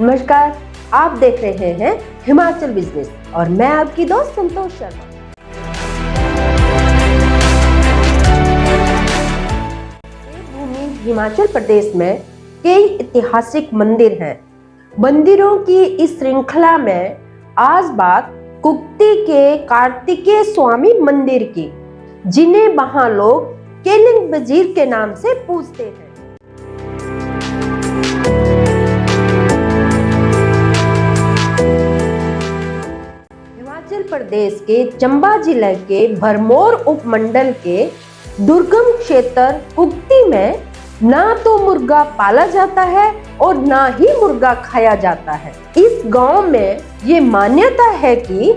नमस्कार, आप देख रहे हैं हिमाचल बिजनेस और मैं आपकी दोस्त संतोष शर्मा। देवभूमि हिमाचल प्रदेश में कई ऐतिहासिक मंदिर हैं। मंदिरों की इस श्रृंखला में आज बात कुक्ति के कार्तिकेय स्वामी मंदिर की, जिन्हें वहां लोग केलिंग वजीर के नाम से पूजते हैं। हिमाचल प्रदेश के चंबा जिले के भरमौर उपमंडल के दुर्गम क्षेत्र कुक्ति में ना तो मुर्गा पाला जाता है और ना ही मुर्गा खाया जाता है। इस गांव में ये मान्यता है कि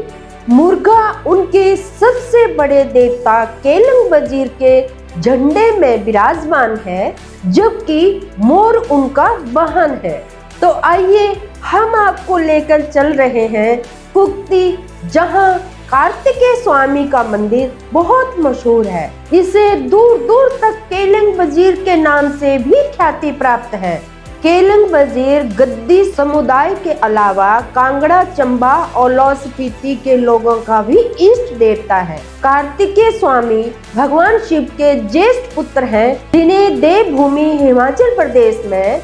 मुर्गा उनके सबसे बड़े देवता केलिंग वजीर के झंडे में विराजमान है, जबकि मोर उनका वाहन है। तो आइए हम आपको लेकर चल रहे हैं कुक्ति, जहां कार्तिकेय स्वामी का मंदिर बहुत मशहूर है। इसे दूर दूर तक केलिंग वजीर के नाम से भी ख्याति प्राप्त है। केलिंग वजीर गद्दी समुदाय के अलावा कांगड़ा, चंबा और लाहौल स्पीति के लोगों का भी इष्ट देवता है। कार्तिकेय स्वामी भगवान शिव के ज्येष्ठ पुत्र हैं, जिन्हें देवभूमि हिमाचल प्रदेश में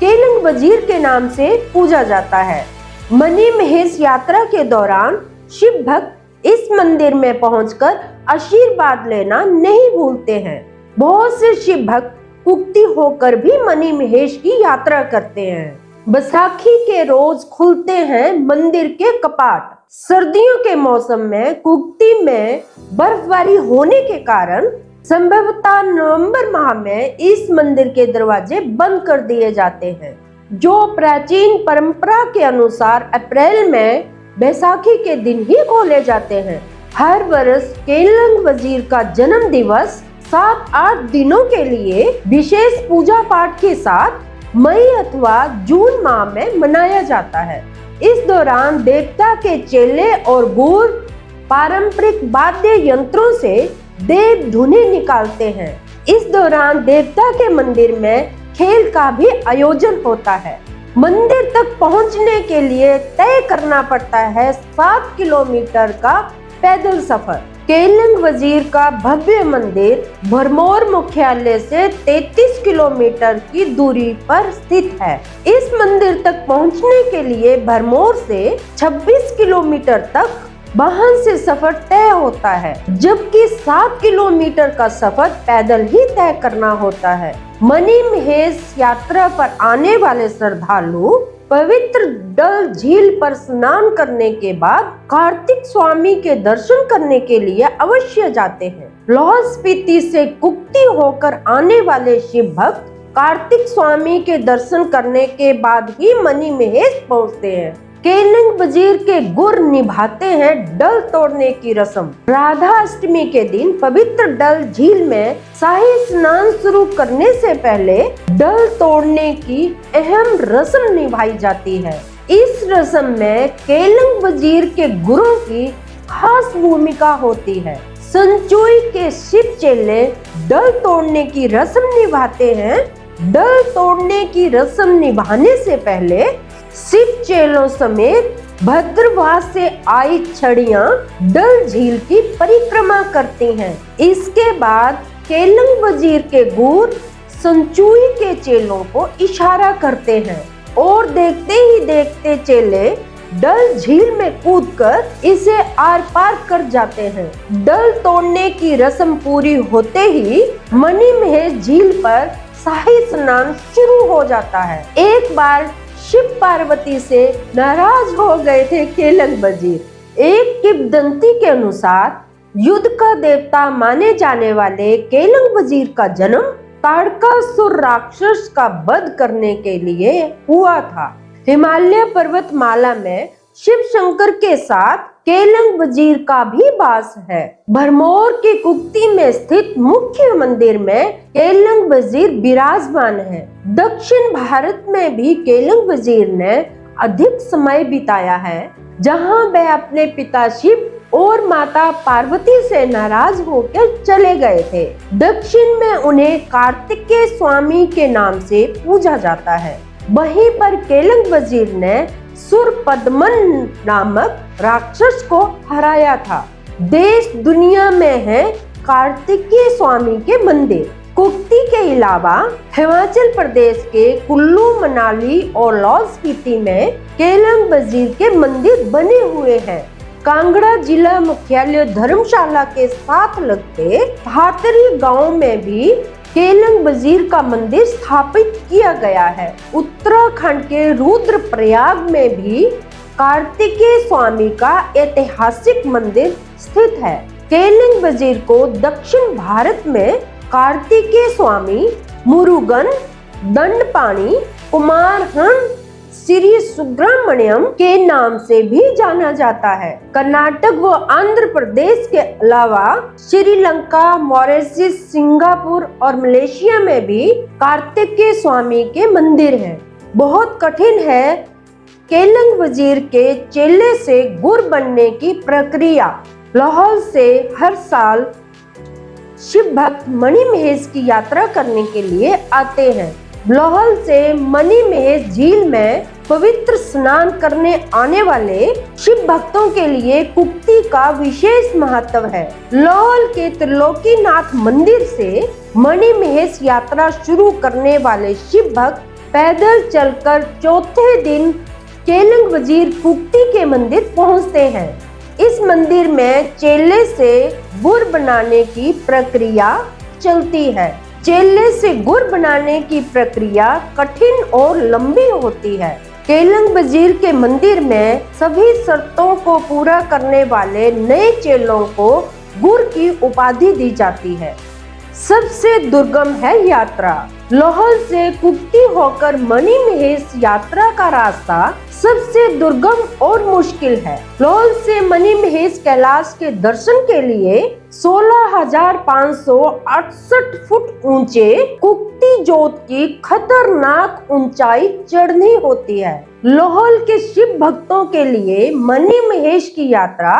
केलिंग वजीर के नाम से पूजा जाता है। मणि महेश यात्रा के दौरान शिव भक्त इस मंदिर में पहुंचकर आशीर्वाद लेना नहीं भूलते हैं। बहुत से शिव भक्त कुक्ति होकर भी मणि महेश की यात्रा करते हैं। बैसाखी के रोज खुलते हैं मंदिर के कपाट। सर्दियों के मौसम में कुक्ति में बर्फबारी होने के कारण संभवतः नवंबर माह में इस मंदिर के दरवाजे बंद कर दिए जाते हैं, जो प्राचीन परंपरा के अनुसार अप्रैल में बैसाखी के दिन ही खोले जाते हैं। हर वर्ष केलिंग वजीर का जन्म दिवस 7-8 दिनों के लिए विशेष पूजा पाठ के साथ मई अथवा जून माह में मनाया जाता है। इस दौरान देवता के चेले और गुर पारंपरिक वाद्य यंत्रों से देव धुनी निकालते हैं। इस दौरान देवता के मंदिर में खेल का भी आयोजन होता है। मंदिर तक पहुंचने के लिए तय करना पड़ता है 7 किलोमीटर का पैदल सफर। केलिंग वजीर का भव्य मंदिर भरमौर मुख्यालय से 33 किलोमीटर की दूरी पर स्थित है। इस मंदिर तक पहुंचने के लिए भरमौर से 26 किलोमीटर तक वाहन से सफर तय होता है, जबकि 7 किलोमीटर का सफर पैदल ही तय करना होता है। मणि महेश यात्रा पर आने वाले श्रद्धालु पवित्र डल झील पर स्नान करने के बाद कार्तिक स्वामी के दर्शन करने के लिए अवश्य जाते हैं। लाहौल स्पीति से कुक्ति होकर आने वाले शिव भक्त कार्तिक स्वामी के दर्शन करने के बाद ही मणि महेश पहुँचते हैं। केलिंग वजीर के गुर निभाते हैं डल तोड़ने की रस्म। राधा अष्टमी के दिन पवित्र डल झील में शाही स्नान शुरू करने से पहले डल तोड़ने की अहम रस्म निभाई जाती है। इस रस्म में केलिंग वजीर के गुरों की खास भूमिका होती है। संचुई के शिव चेले डल तोड़ने की रस्म निभाते हैं। डल तोड़ने की रस्म निभाने से पहले शिव चेलों समेत भद्रवाह से आई छड़ियां डल झील की परिक्रमा करती हैं। इसके बाद केलिंग वजीर के गुर संचुई के चेलों को इशारा करते हैं और देखते ही देखते चेले डल झील में कूदकर इसे आर पार कर जाते हैं। डल तोड़ने की रस्म पूरी होते ही मणि महेश झील पर शाही स्नान शुरू हो जाता है। एक बार शिव पार्वती से नाराज हो गए थे केलिंग वजीर। एक किंवदंती के अनुसार युद्ध का देवता माने जाने वाले केलिंग वजीर का जन्म ताड़कासुर राक्षस का वध करने के लिए हुआ था। हिमालय पर्वतमाला में शिव शंकर के साथ केलिंग वजीर का भी वास है। भरमौर के कुक्ति में स्थित मुख्य मंदिर में केलिंग वजीर विराजमान है। दक्षिण भारत में भी केलिंग वजीर ने अधिक समय बिताया है, जहां वह अपने पिता शिव और माता पार्वती से नाराज होकर चले गए थे। दक्षिण में उन्हें कार्तिकेय स्वामी के नाम से पूजा जाता है। वहीं पर केलंग वजीर ने सुरपदमन नामक राक्षस को हराया था। देश दुनिया में है कार्तिकेय स्वामी के मंदिर। कुक्ति के अलावा हिमाचल प्रदेश के कुल्लू, मनाली और लाहौल स्पीति में केलंग वजीर के मंदिर बने हुए हैं। कांगड़ा जिला मुख्यालय धर्मशाला के साथ लगते धातरी गांव में भी केलंग वजीर का मंदिर स्थापित किया गया है। उत्तराखंड के रुद्रप्रयाग में भी कार्तिकेय स्वामी का ऐतिहासिक मंदिर स्थित है। केलंग वजीर को दक्षिण भारत में कार्तिकेय स्वामी, मुरुगन, दंडपाणि, कुमारहन, श्री सुब्रमण्यम के नाम से भी जाना जाता है। कर्नाटक व आंध्र प्रदेश के अलावा श्रीलंका, मॉरिशस, सिंगापुर और मलेशिया में भी कार्तिकेय स्वामी के मंदिर हैं। बहुत कठिन है केलंग वजीर के चेले से गुरु बनने की प्रक्रिया। लाहौल से हर साल शिव भक्त मणि महेश की यात्रा करने के लिए आते हैं। लाहौल से मणि महेश झील में पवित्र स्नान करने आने वाले शिव भक्तों के लिए कुक्ति का विशेष महत्व है। लाहौल के त्रिलोकीनाथ मंदिर से मणि महेश यात्रा शुरू करने वाले शिव भक्त पैदल चलकर चौथे दिन केलंग वजीर कुक्ति के मंदिर पहुंचते हैं। इस मंदिर में चेले से गुर बनाने की प्रक्रिया चलती है। चेले से गुर बनाने की प्रक्रिया कठिन और लंबी होती है। केलंग वजीर के मंदिर में सभी शर्तों को पूरा करने वाले नए चेलों को गुर की उपाधि दी जाती है। सबसे दुर्गम है यात्रा। लाहौल से कुक्ति होकर मणि महेश यात्रा का रास्ता सबसे दुर्गम और मुश्किल है। लाहौल से मणि महेश कैलाश के दर्शन के लिए 16,568 फुट ऊंचे कुक्ति जोत की खतरनाक ऊंचाई चढ़नी होती है। लाहौल के शिव भक्तों के लिए मणि महेश की यात्रा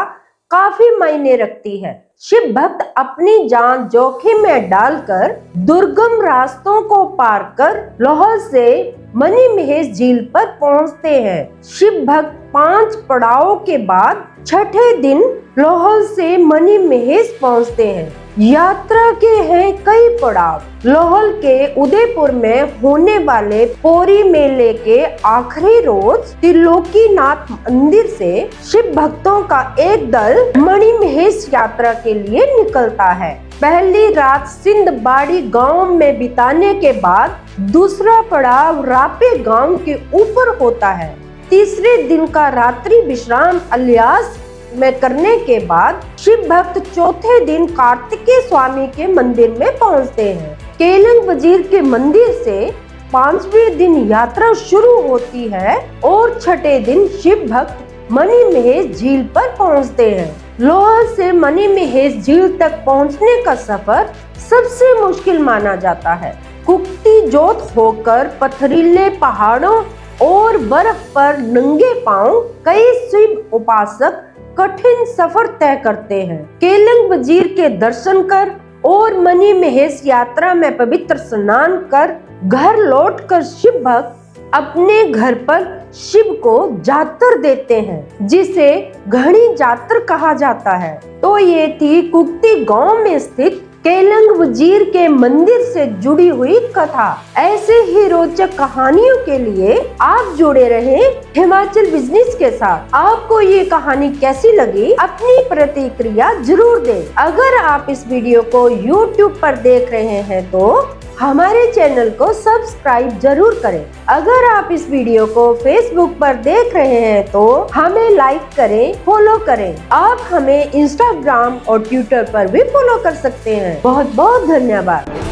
काफी मायने रखती है। शिव भक्त अपनी जान जोखिम में डालकर दुर्गम रास्तों को पार कर लाहौल से मणि महेश झील पर पहुंचते हैं। शिव भक्त 5 पड़ावों के बाद छठे दिन लाहौल से मणि महेश पहुंचते हैं। यात्रा के हैं कई पड़ाव। लाहौल के उदयपुर में होने वाले पोरी मेले के आखिरी रोज त्रिलोकीनाथ मंदिर से शिव भक्तों का एक दल मणि महेश यात्रा के लिए निकलता है। पहली रात सिंधबाड़ी गांव में बिताने के बाद दूसरा पड़ाव रापे गांव के ऊपर होता है। तीसरे दिन का रात्रि विश्राम अलियास में करने के बाद शिव भक्त चौथे दिन कार्तिकेय स्वामी के मंदिर में पहुंचते हैं। केलंग वजीर के मंदिर से 5वें दिन यात्रा शुरू होती है और छठे दिन शिव भक्त मणि महेश झील पर पहुंचते हैं। लाहौल से मणि महेश झील तक पहुंचने का सफर सबसे मुश्किल माना जाता है। कुक्ति जोत होकर पथरीले पहाड़ों और बर्फ पर नंगे पांव कई शिव उपासक कठिन सफर तय करते हैं। केलंग वजीर के दर्शन कर और मणि महेश यात्रा में पवित्र स्नान कर घर लौटकर शिव भक्त अपने घर पर शिव को जातर देते हैं, जिसे घड़ी जातर कहा जाता है। तो ये थी कुक्ति गांव में स्थित केलंग वजीर के मंदिर से जुड़ी हुई कथा। ऐसे ही रोचक कहानियों के लिए आप जुड़े रहें हिमाचल बिजनेस के साथ। आपको ये कहानी कैसी लगी, अपनी प्रतिक्रिया जरूर दें। अगर आप इस वीडियो को YouTube पर देख रहे हैं तो हमारे चैनल को सब्सक्राइब जरूर करें। अगर आप इस वीडियो को Facebook पर देख रहे हैं तो हमें लाइक करें, फॉलो करें। आप हमें Instagram और Twitter पर भी फॉलो कर सकते हैं। बहुत बहुत धन्यवाद।